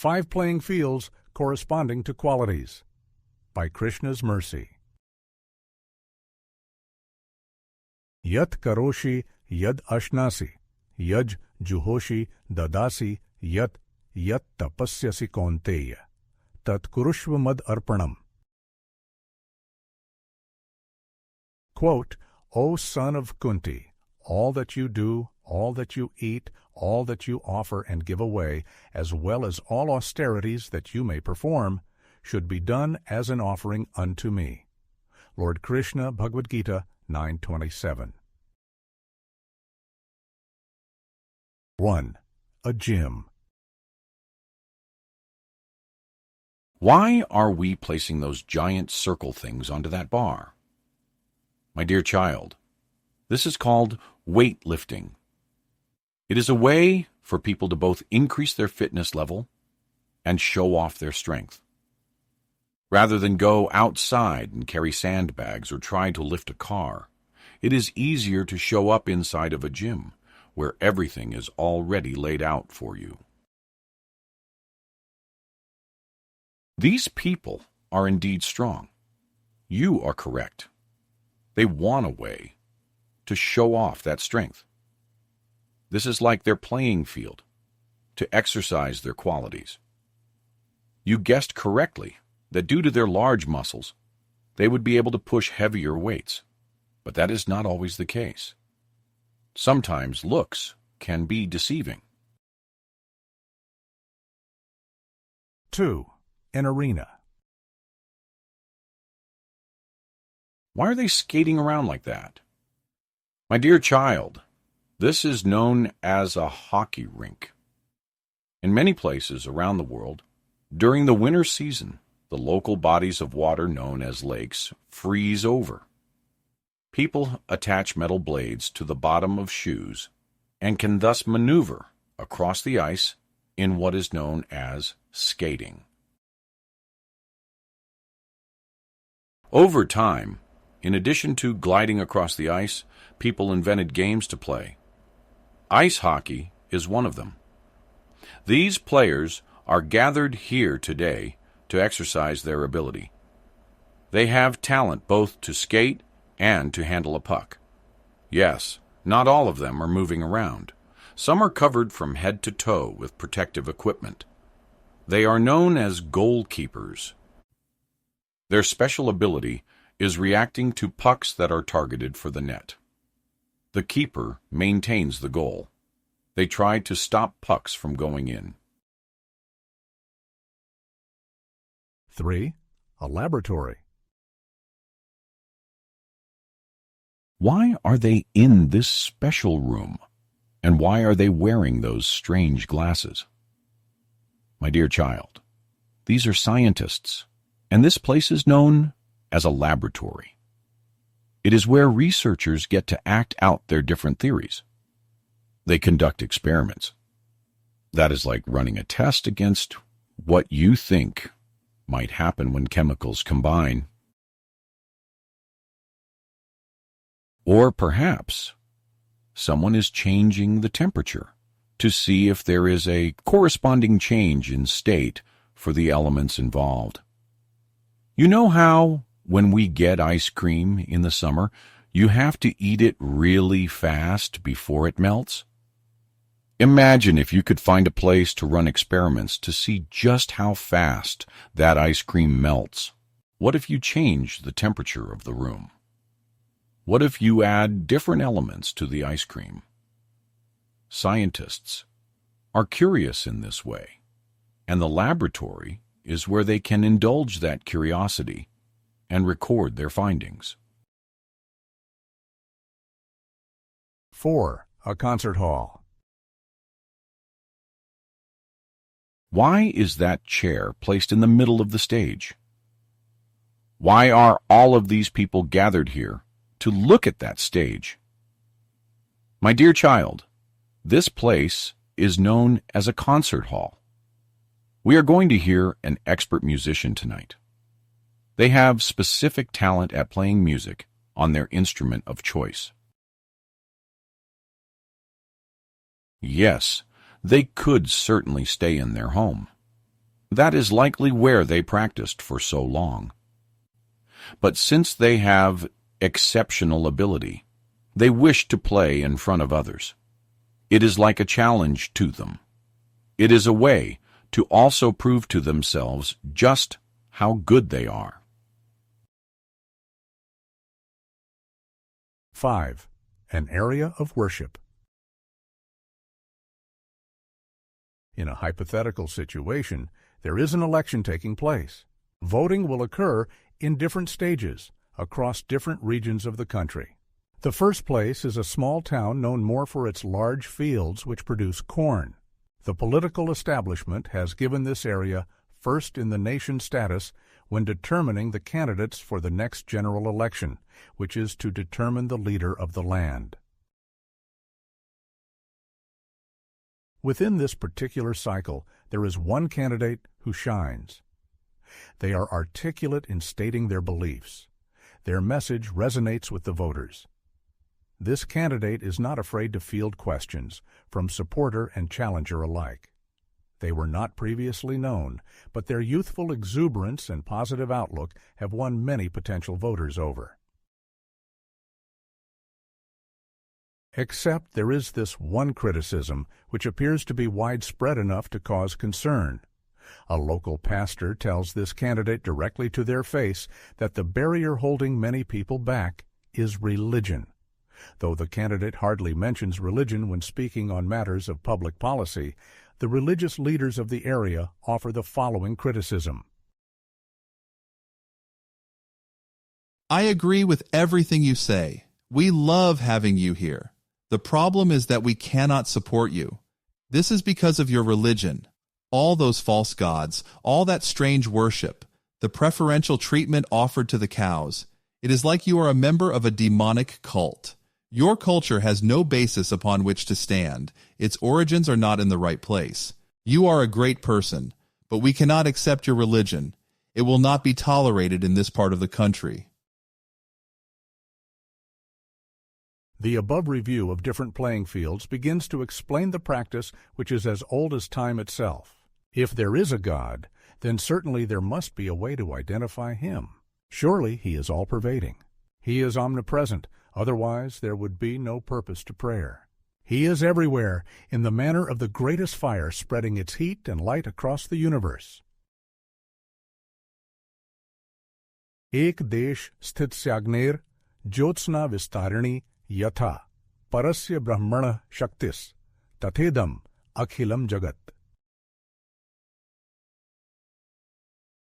5 playing fields corresponding to qualities. By Krishna's mercy. Yat karoshi yad ashnasi, yaj juhoshi dadasi yat tapasyasi kaunteya, tat kurushva mad arpanam. Quote, O son of Kunti, all that you do, all that you eat, all that you offer and give away, as well as all austerities that you may perform, should be done as an offering unto me. Lord Krishna, Bhagavad-gita 9:27. 1. A gym. Why are we placing those giant circle things onto that bar? My dear child, this is called weightlifting. It is a way for people to both increase their fitness level and show off their strength. Rather than go outside and carry sandbags or try to lift a car, it is easier to show up inside of a gym where everything is already laid out for you. These people are indeed strong. You are correct. They want a way to show off that strength. This is like their playing field, to exercise their qualities. You guessed correctly that due to their large muscles, they would be able to push heavier weights, but that is not always the case. Sometimes looks can be deceiving. 2. An arena. Why are they skating around like that? My dear child, this is known as a hockey rink. In many places around the world, during the winter season, the local bodies of water known as lakes freeze over. People attach metal blades to the bottom of shoes and can thus maneuver across the ice in what is known as skating. Over time, in addition to gliding across the ice, people invented games to play. Ice hockey is one of them. These players are gathered here today to exercise their ability. They have talent both to skate and to handle a puck. Yes, not all of them are moving around. Some are covered from head to toe with protective equipment. They are known as goalkeepers. Their special ability is reacting to pucks that are targeted for the net. The keeper maintains the goal. They try to stop pucks from going in. 3. A laboratory. Why are they in this special room? And why are they wearing those strange glasses? My dear child, these are scientists, and this place is known as a laboratory. It is where researchers get to act out their different theories. They conduct experiments. That is like running a test against what you think might happen when chemicals combine. Or perhaps someone is changing the temperature to see if there is a corresponding change in state for the elements involved. You know how, when we get ice cream in the summer, you have to eat it really fast before it melts? Imagine if you could find a place to run experiments to see just how fast that ice cream melts. What if you change the temperature of the room? What if you add different elements to the ice cream? Scientists are curious in this way, and the laboratory is where they can indulge that curiosity and record their findings. 4. A concert hall. Why is that chair placed in the middle of the stage? Why are all of these people gathered here to look at that stage? My dear child, this place is known as a concert hall. We are going to hear an expert musician tonight. They have specific talent at playing music on their instrument of choice. Yes, they could certainly stay in their home, That is likely where they practiced for so long. But since they have exceptional ability, they wish to play in front of others. It is like a challenge to them. It is a way to also prove to themselves just how good they are. 5. An area of worship. In a hypothetical situation, there is an election taking place. Voting will occur in different stages across different regions of the country. The first place is a small town known more for its large fields which produce corn. The political establishment has given this area first in the nation status when determining the candidates for the next general election, which is to determine the leader of the land. Within this particular cycle, there is one candidate who shines. They are articulate in stating their beliefs. Their message resonates with the voters. This candidate is not afraid to field questions from supporter and challenger alike. They were not previously known, but their youthful exuberance and positive outlook have won many potential voters over. Except there is this one criticism which appears to be widespread enough to cause concern. A local pastor tells this candidate directly to their face that the barrier holding many people back is religion. Though the candidate hardly mentions religion when speaking on matters of public policy, the religious leaders of the area offer the following criticism. I agree with everything you say. We love having you here. The problem is that we cannot support you. This is because of your religion. All those false gods, all that strange worship, the preferential treatment offered to the cows. It is like you are a member of a demonic cult. Your culture has no basis upon which to stand. Its origins are not in the right place. You are a great person, but we cannot accept your religion. It will not be tolerated in this part of the country. The above review of different playing fields begins to explain the practice which is as old as time itself. If there is a God, then certainly there must be a way to identify Him. Surely He is all-pervading. He is omnipresent, otherwise there would be no purpose to prayer. He is everywhere, in the manner of the greatest fire spreading its heat and light across the universe. Ek desh sthit syagnir jyotsna vistarani yatha parasya brahmana shaktis tathedam akhilam jagat.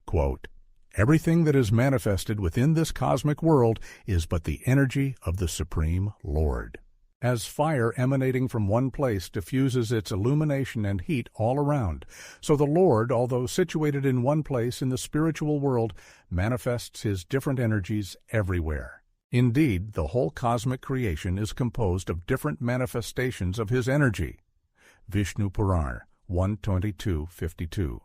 Quote, everything that is manifested within this cosmic world is but the energy of the Supreme Lord. As fire emanating from one place diffuses its illumination and heat all around, so the Lord, although situated in one place in the spiritual world, manifests His different energies everywhere. Indeed, the whole cosmic creation is composed of different manifestations of His energy. Vishnu Puran 1:22-52.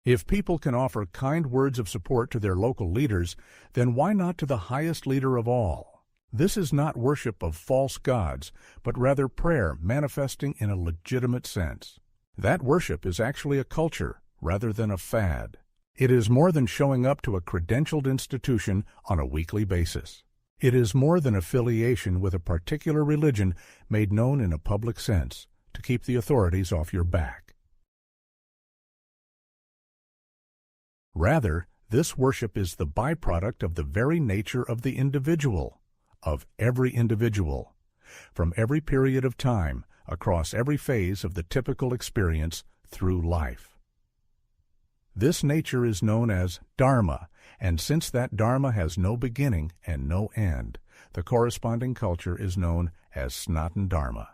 If people can offer kind words of support to their local leaders, then why not to the highest leader of all? This is not worship of false gods, but rather prayer manifesting in a legitimate sense. That worship is actually a culture rather than a fad. It is more than showing up to a credentialed institution on a weekly basis. It is more than affiliation with a particular religion made known in a public sense to keep the authorities off your back. Rather, this worship is the byproduct of the very nature of the individual, of every individual, from every period of time, across every phase of the typical experience through life. This nature is known as Dharma, and since that Dharma has no beginning and no end, the corresponding culture is known as Sanatana Dharma.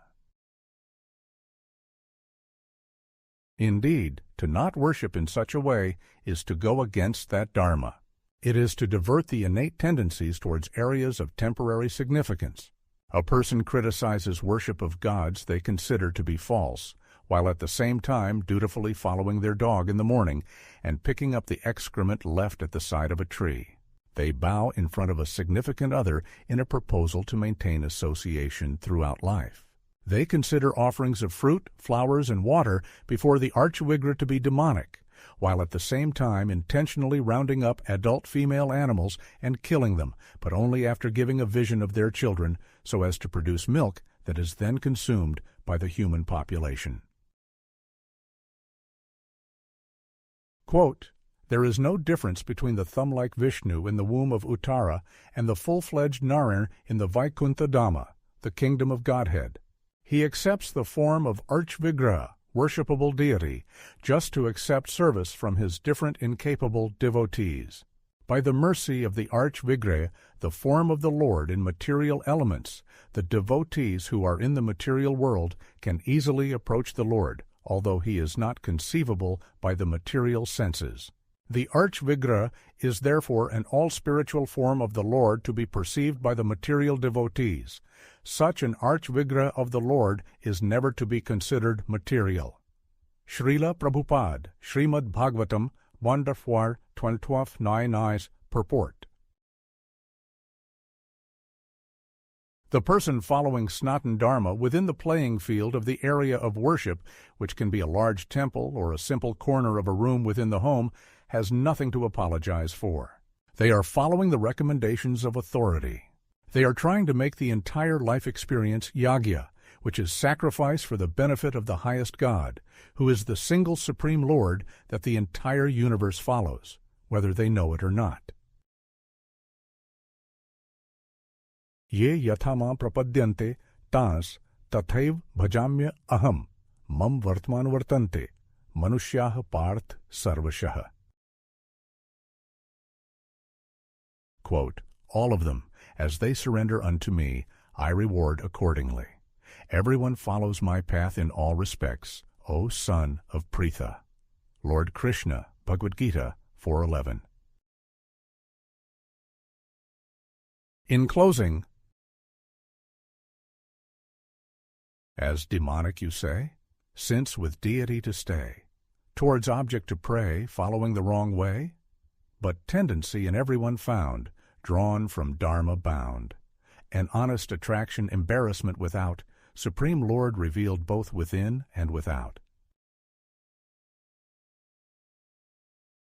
Indeed, to not worship in such a way is to go against that Dharma. It is to divert the innate tendencies towards areas of temporary significance. A person criticizes worship of gods they consider to be false, while at the same time dutifully following their dog in the morning and picking up the excrement left at the side of a tree. They bow in front of a significant other in a proposal to maintain association throughout life. They consider offerings of fruit, flowers, and water before the Archvigra to be demonic, while at the same time intentionally rounding up adult female animals and killing them, but only after giving a vision of their children so as to produce milk that is then consumed by the human population. Quote, "There is no difference between the thumb-like Vishnu in the womb of Uttara and the full-fledged Narayan in the Vaikuntha Dhamma, the kingdom of Godhead. He accepts the form of Archvigraha, worshipable deity, just to accept service from his different incapable devotees. By the mercy of the Archvigraha, the form of the Lord in material elements, the devotees who are in the material world can easily approach the Lord, although he is not conceivable by the material senses. The Archvigraha is therefore an all-spiritual form of the Lord to be perceived by the material devotees. Such an Archvigraha of the Lord is never to be considered material." Srila Prabhupada, Srimad Bhagavatam, Band 4, 1299, purport. The person following Sanatana Dharma within the playing field of the area of worship, which can be a large temple or a simple corner of a room within the home, has nothing to apologize for. They are following the recommendations of authority. They are trying to make the entire life experience yagya, which is sacrifice for the benefit of the highest God, who is the single supreme Lord that the entire universe follows, whether they know it or not. Ye yathama prapadyante tas tathaiv bhajamya aham mam vartman vartante manushyaha parth sarvashah. Quote, "All of them, as they surrender unto me, I reward accordingly. Everyone follows my path in all respects, O son of Pritha." Lord Krishna, Bhagavad-gita 4:11. In closing, as demonic you say, since with deity to stay, towards object to pray, following the wrong way, but tendency in everyone found, drawn from Dharma bound. An honest attraction embarrassment without, Supreme Lord revealed both within and without.